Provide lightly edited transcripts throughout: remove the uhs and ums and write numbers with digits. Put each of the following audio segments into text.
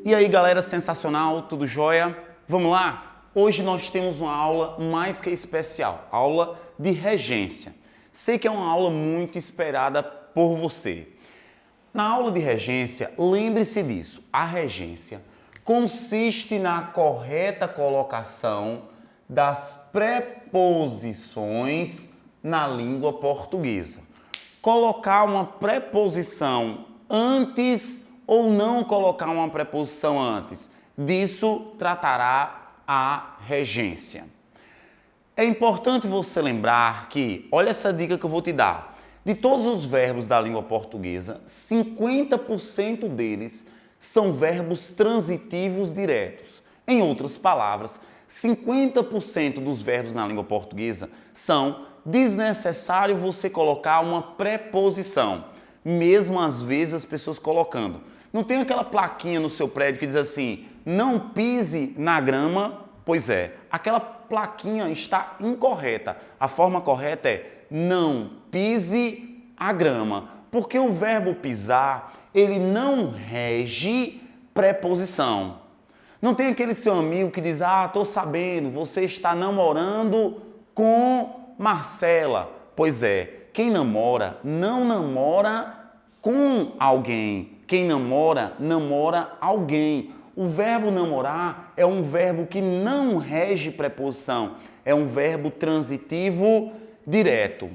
E aí galera, sensacional, tudo jóia? Vamos lá? Hoje nós temos uma aula mais que especial, aula de regência. Sei que é uma aula muito esperada por você. Na aula de regência, lembre-se disso, a regência consiste na correta colocação das preposições na língua portuguesa. Colocar uma preposição antes ou não colocar uma preposição antes, disso tratará a regência. É importante você lembrar que, olha essa dica que eu vou te dar, de todos os verbos da língua portuguesa, 50% deles são verbos transitivos diretos. Em outras palavras, 50% dos verbos na língua portuguesa são desnecessário você colocar uma preposição, mesmo às vezes as pessoas colocando. Não tem aquela plaquinha no seu prédio que diz assim, não pise na grama? Pois é, aquela plaquinha está incorreta. A forma correta é não pise a grama, porque o verbo pisar, ele não rege preposição. Não tem aquele seu amigo que diz, tô sabendo, você está namorando com Marcela. Pois é, quem namora, não namora com alguém. Quem namora, namora alguém. O verbo namorar é um verbo que não rege preposição. É um verbo transitivo direto.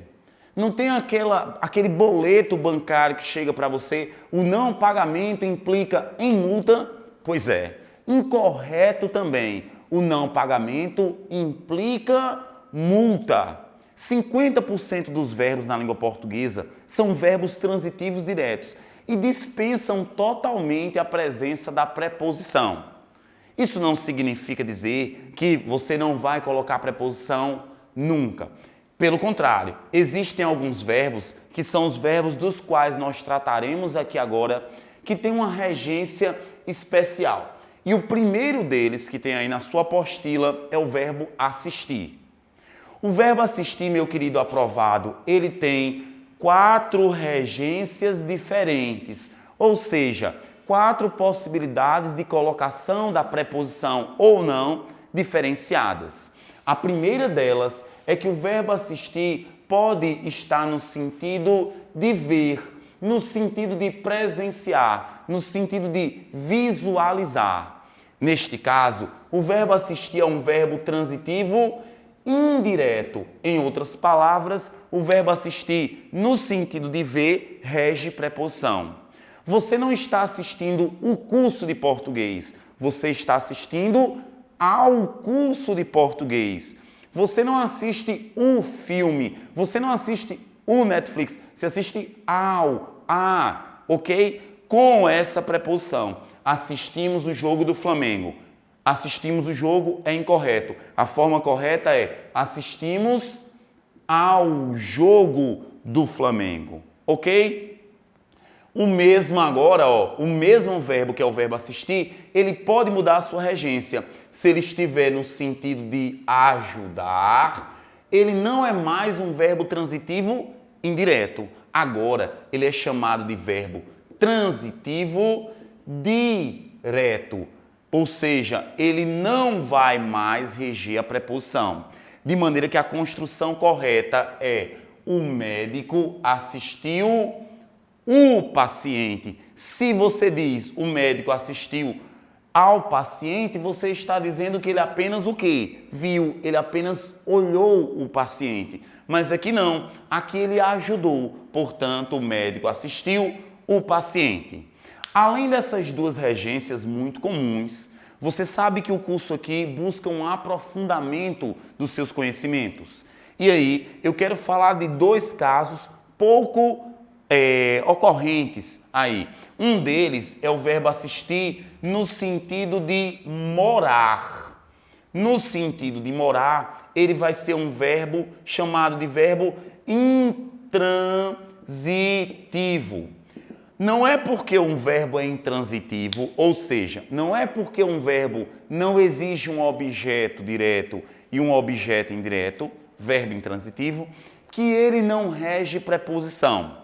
Não tem aquele boleto bancário que chega para você, o não pagamento implica em multa? Pois é, incorreto também. O não pagamento implica multa. 50% dos verbos na língua portuguesa são verbos transitivos diretos e dispensam totalmente a presença da preposição. Isso não significa dizer que você não vai colocar preposição nunca. Pelo contrário, existem alguns verbos que são os verbos dos quais nós trataremos aqui agora, que tem uma regência especial. E o primeiro deles, que tem aí na sua apostila, é o verbo assistir. O verbo assistir, meu querido aprovado, ele tem 4 regências diferentes, ou seja, 4 possibilidades de colocação da preposição ou não diferenciadas. A primeira delas é que o verbo assistir pode estar no sentido de ver, no sentido de presenciar, no sentido de visualizar. Neste caso, o verbo assistir é um verbo transitivo indireto. Em outras palavras, o verbo assistir, no sentido de ver, rege preposição. Você não está assistindo o curso de português, você está assistindo ao curso de português. Você não assiste o filme, você não assiste o Netflix, você assiste ok? Com essa preposição. Assistimos o jogo do Flamengo. Assistimos o jogo é incorreto. A forma correta é assistimos ao jogo do Flamengo, ok? O mesmo agora, o mesmo verbo que é o verbo assistir, ele pode mudar a sua regência. Se ele estiver no sentido de ajudar, ele não é mais um verbo transitivo indireto. Agora, ele é chamado de verbo transitivo direto. Ou seja, ele não vai mais reger a preposição. De maneira que a construção correta é o médico assistiu o paciente. Se você diz o médico assistiu ao paciente, você está dizendo que ele apenas o quê? Viu, ele apenas olhou o paciente. Mas aqui não, aqui ele ajudou. Portanto, o médico assistiu o paciente. Além dessas 2 regências muito comuns, você sabe que o curso aqui busca um aprofundamento dos seus conhecimentos. E aí, eu quero falar de 2 casos pouco ocorrentes aí. Um deles é o verbo assistir no sentido de morar. No sentido de morar, ele vai ser um verbo chamado de verbo intransitivo. Não é porque um verbo é intransitivo, ou seja, não é porque um verbo não exige um objeto direto e um objeto indireto, verbo intransitivo, que ele não rege preposição.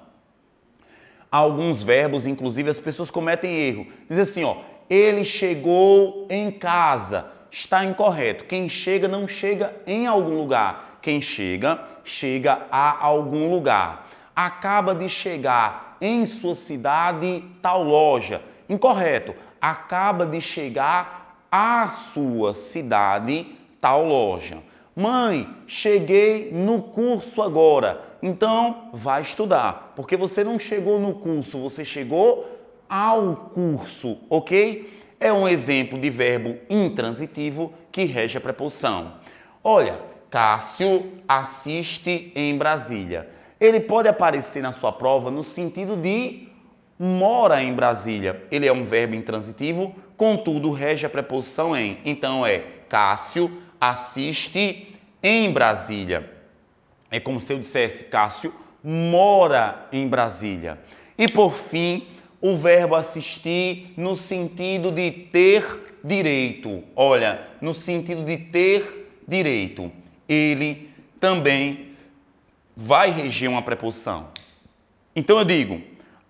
Alguns verbos, inclusive, as pessoas cometem erro. Diz assim, ele chegou em casa. Está incorreto. Quem chega não chega em algum lugar. Quem chega, chega a algum lugar. Acaba de chegar em sua cidade tal loja. Incorreto. Acaba de chegar à sua cidade tal loja. Mãe, cheguei no curso agora. Então, vai estudar. Porque você não chegou no curso, você chegou ao curso, ok? É um exemplo de verbo intransitivo que rege a preposição. Olha, Cássio assiste em Brasília. Ele pode aparecer na sua prova no sentido de mora em Brasília. Ele é um verbo intransitivo, contudo, rege a preposição em. Então, é Cássio assiste em Brasília. É como se eu dissesse Cássio mora em Brasília. E, por fim, o verbo assistir no sentido de ter direito. Olha, no sentido de ter direito. Ele também vai reger uma preposição. Então eu digo,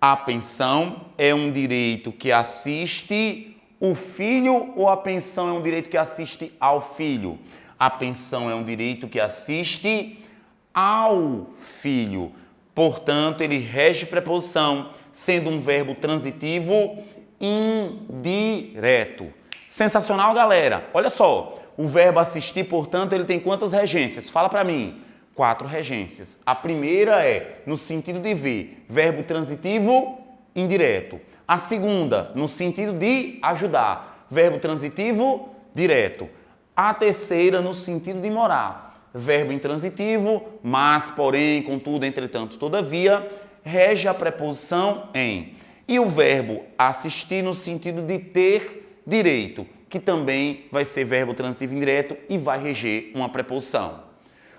a pensão é um direito que assiste o filho ou a pensão é um direito que assiste ao filho? A pensão é um direito que assiste ao filho. Portanto, ele rege preposição, sendo um verbo transitivo indireto. Sensacional, galera. Olha só, o verbo assistir, portanto, ele tem quantas regências? Fala para mim. 4 regências. A primeira é no sentido de ver, verbo transitivo indireto. A segunda, no sentido de ajudar, verbo transitivo direto. A terceira, no sentido de morar, verbo intransitivo, mas, porém, contudo, entretanto, todavia, rege a preposição em. E o verbo assistir no sentido de ter direito, que também vai ser verbo transitivo indireto e vai reger uma preposição.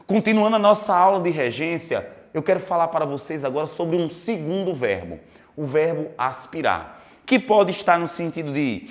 Continuando a nossa aula de regência, eu quero falar para vocês agora sobre um segundo verbo, o verbo aspirar, que pode estar no sentido de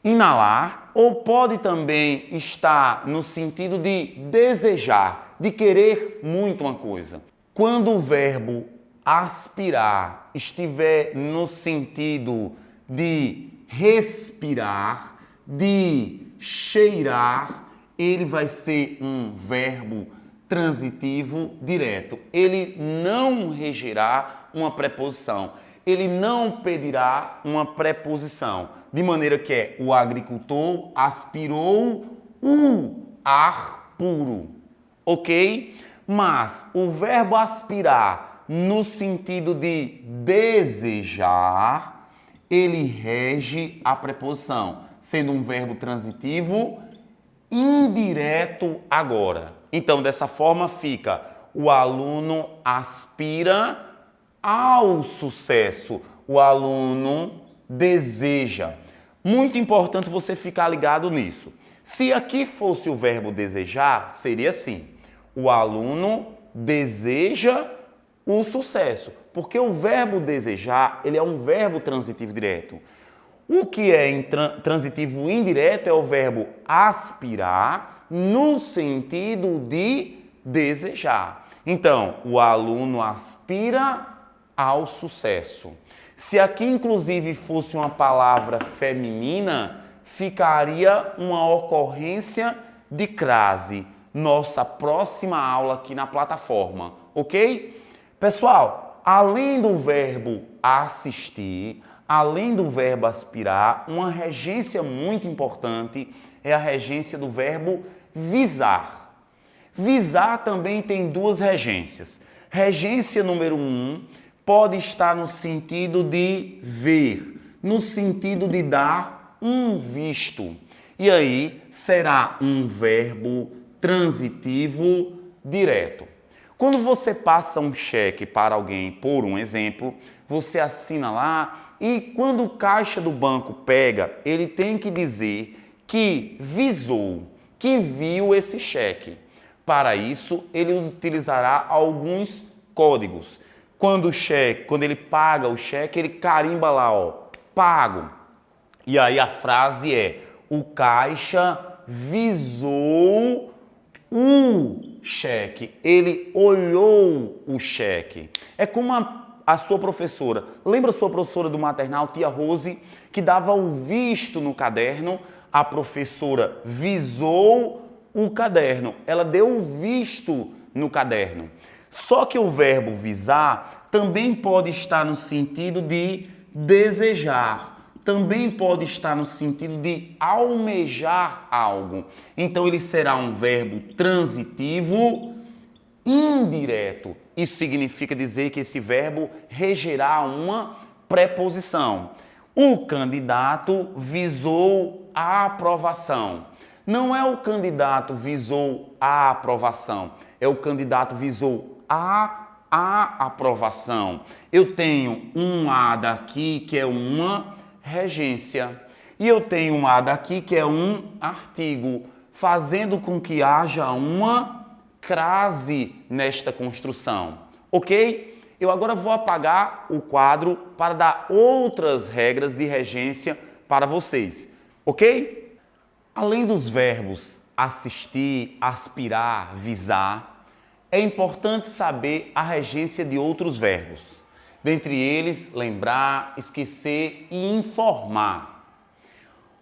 inalar ou pode também estar no sentido de desejar, de querer muito uma coisa. Quando o verbo aspirar estiver no sentido de respirar, de cheirar, ele vai ser um verbo transitivo direto. Ele não regerá uma preposição. Ele não pedirá uma preposição. De maneira que o agricultor aspirou o ar puro. Ok? Mas o verbo aspirar no sentido de desejar, ele rege a preposição, sendo um verbo transitivo indireto agora. Então, dessa forma fica, o aluno aspira ao sucesso, o aluno deseja. Muito importante você ficar ligado nisso. Se aqui fosse o verbo desejar, seria assim, o aluno deseja o sucesso, porque o verbo desejar, ele é um verbo transitivo direto. O que é transitivo indireto é o verbo aspirar no sentido de desejar. Então, o aluno aspira ao sucesso. Se aqui, inclusive, fosse uma palavra feminina, ficaria uma ocorrência de crase. Nossa próxima aula aqui na plataforma, ok? Pessoal, além do verbo assistir, além do verbo aspirar, uma regência muito importante é a regência do verbo visar. Visar também tem 2 regências. Regência número 1 pode estar no sentido de ver, no sentido de dar um visto. E aí será um verbo transitivo direto. Quando você passa um cheque para alguém, por um exemplo, você assina lá e quando o caixa do banco pega, ele tem que dizer que visou, que viu esse cheque. Para isso, ele utilizará alguns códigos. Quando ele paga o cheque, ele carimba lá, ó, pago. E aí a frase é: o caixa visou o cheque, ele olhou o cheque. É como a sua professora. Lembra a sua professora do maternal, tia Rose, que dava o visto no caderno? A professora visou o caderno, ela deu o visto no caderno. Só que o verbo visar também pode estar no sentido de desejar, também pode estar no sentido de almejar algo. Então ele será um verbo transitivo indireto. Isso significa dizer que esse verbo regerá uma preposição. O candidato visou a aprovação. Não é o candidato visou a aprovação, é o candidato visou a aprovação. Eu tenho um a daqui que é uma regência e eu tenho um a daqui que é um artigo, fazendo com que haja uma crase nesta construção, ok? Eu agora vou apagar o quadro para dar outras regras de regência para vocês, ok? Além dos verbos assistir, aspirar, visar, é importante saber a regência de outros verbos. Dentre eles, lembrar, esquecer e informar.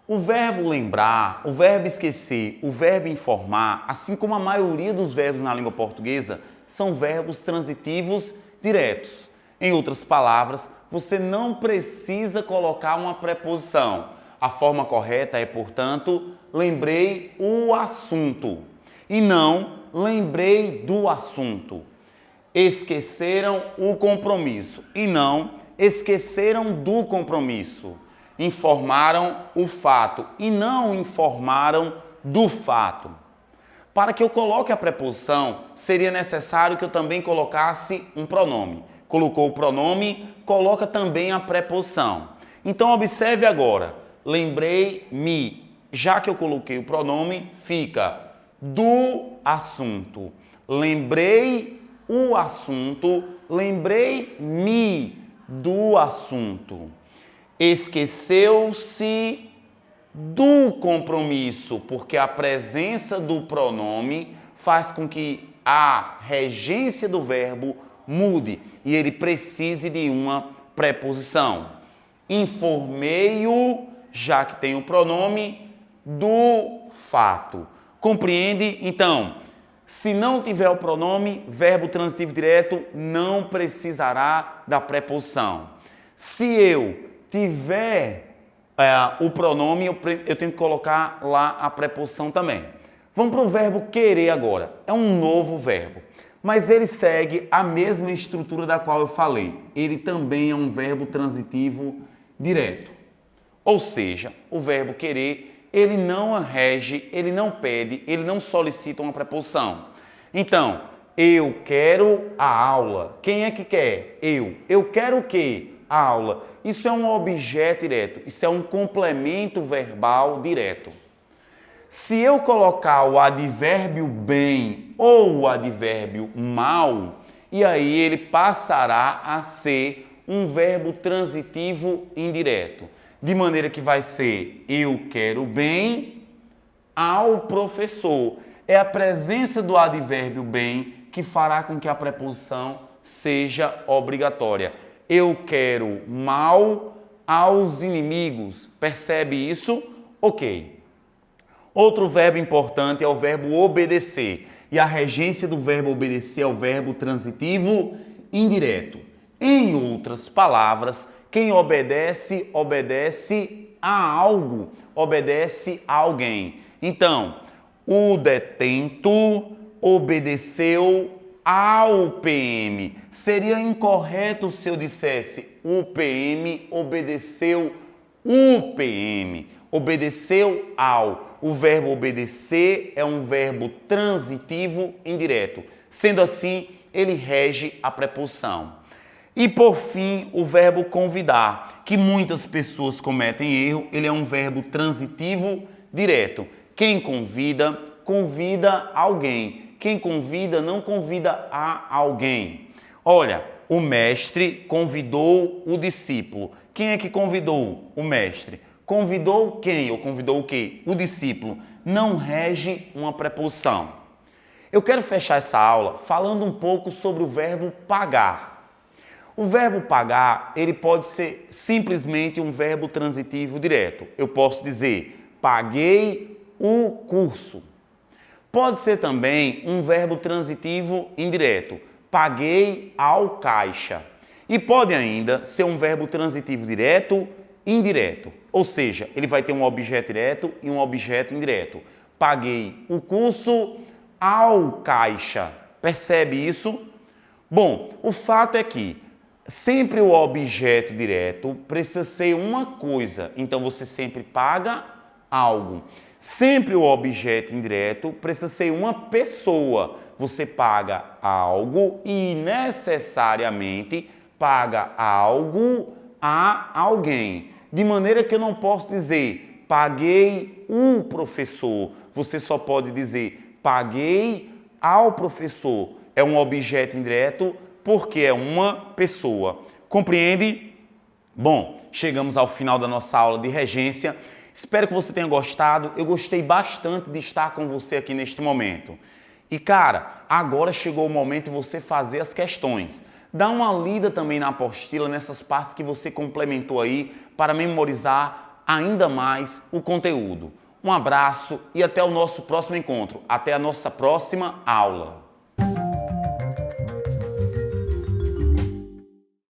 O verbo lembrar, o verbo esquecer, o verbo informar, assim como a maioria dos verbos na língua portuguesa, são verbos transitivos diretos. Em outras palavras, você não precisa colocar uma preposição. A forma correta é, portanto, lembrei o assunto e não lembrei do assunto. Esqueceram o compromisso e não esqueceram do compromisso. Informaram o fato e não informaram do fato. Para que eu coloque a preposição, seria necessário que eu também colocasse um pronome. Colocou o pronome, coloca também a preposição. Então, observe agora. Lembrei-me. Já que eu coloquei o pronome, fica do assunto. Lembrei o assunto, lembrei-me do assunto. Esqueceu-se do compromisso, porque a presença do pronome faz com que a regência do verbo mude e ele precise de uma preposição. Informei-o, já que tem o pronome, do fato. Compreende? Então, se não tiver o pronome, verbo transitivo direto não precisará da preposição. Se eu tiver o pronome, eu tenho que colocar lá a preposição também. Vamos para o verbo querer agora. É um novo verbo, mas ele segue a mesma estrutura da qual eu falei. Ele também é um verbo transitivo direto. Ou seja, o verbo querer, ele não rege, ele não pede, ele não solicita uma preposição. Então, eu quero a aula. Quem é que quer? Eu. Eu quero o quê? A aula. Isso é um objeto direto, isso é um complemento verbal direto. Se eu colocar o advérbio bem ou o advérbio mal, e aí ele passará a ser um verbo transitivo indireto. De maneira que vai ser eu quero bem ao professor. É a presença do advérbio bem que fará com que a preposição seja obrigatória. Eu quero mal aos inimigos. Percebe isso? Ok. Outro verbo importante é o verbo obedecer. E a regência do verbo obedecer é o verbo transitivo indireto. Em outras palavras, quem obedece, obedece a algo, obedece a alguém. Então, o detento obedeceu ao PM. Seria incorreto se eu dissesse o PM obedeceu o PM. Obedeceu ao. O verbo obedecer é um verbo transitivo indireto. Sendo assim, ele rege a preposição. E por fim, o verbo convidar, que muitas pessoas cometem erro, ele é um verbo transitivo direto. Quem convida, convida alguém. Quem convida, não convida a alguém. Olha, o mestre convidou o discípulo. Quem é que convidou? O mestre. Convidou quem? Ou convidou o quê? O discípulo. Não rege uma preposição. Eu quero fechar essa aula falando um pouco sobre o verbo pagar. O verbo pagar, ele pode ser simplesmente um verbo transitivo direto. Eu posso dizer, paguei o curso. Pode ser também um verbo transitivo indireto, paguei ao caixa. E pode ainda ser um verbo transitivo direto, indireto. Ou seja, ele vai ter um objeto direto e um objeto indireto. Paguei o curso ao caixa. Percebe isso? Bom, o fato é que sempre o objeto direto precisa ser uma coisa. Então você sempre paga algo. Sempre o objeto indireto precisa ser uma pessoa. Você paga algo e necessariamente paga algo a alguém. De maneira que eu não posso dizer paguei o professor. Você só pode dizer paguei ao professor. É um objeto indireto porque é uma pessoa. Compreende? Bom, chegamos ao final da nossa aula de regência. Espero que você tenha gostado. Eu gostei bastante de estar com você aqui neste momento. E cara, agora chegou o momento de você fazer as questões. Dá uma lida também na apostila, nessas partes que você complementou aí, para memorizar ainda mais o conteúdo. Um abraço e até o nosso próximo encontro. Até a nossa próxima aula.